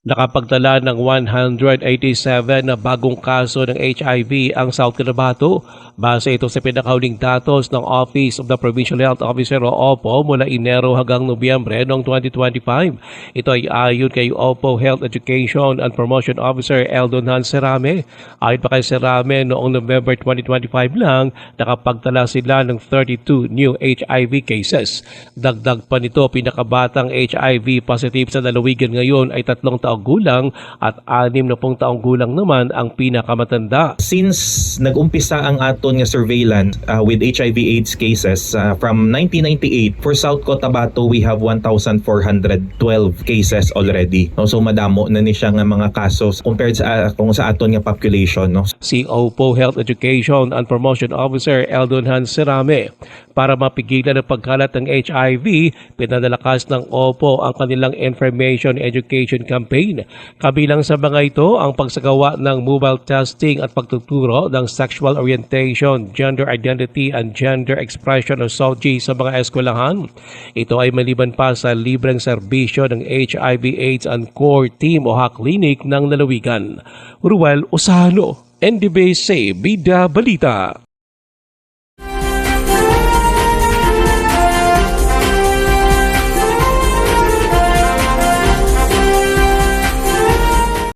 Nakapagtala ng 187 na bagong kaso ng HIV ang South Cotabato. Base ito sa pinakahuling datos ng Office of the Provincial Health Officer o OPO mula Enero hanggang Nobyembre noong 2025. Ito ay ayon kay OPO Health Education and Promotion Officer Eldon Serame. Ayon pa kay Serame, noong November 2025 lang, nakapagtala sila ng 32 new HIV cases. Dagdag pa nito, pinakabatang HIV positive sa lalawigan ngayon ay 3 taong gulang at 60 taong gulang naman ang pinakamatanda. Since nag-umpisa ang aton nga surveillance with HIV/AIDS cases from 1998, for South Cotabato we have 1,412 cases already. No? So madamo na ni siya nga mga kasos compared sa kung sa aton nga population. No? Si OPO Health Education and Promotion Officer Eldon Serame, para mapigilan ang pagkalat ng HIV, pinadalakas ng OPO ang kanilang Information Education Campaign. Kabilang sa mga ito ang pagsagawa ng mobile testing at pagtuturo ng sexual orientation, gender identity and gender expression o SOGI sa mga eskwelahan. Ito ay maliban pa sa libreng serbisyo ng HIV/AIDS and Core Team o HAC Clinic ng lalawigan. Ruel Osano, NDBC Bida Balita.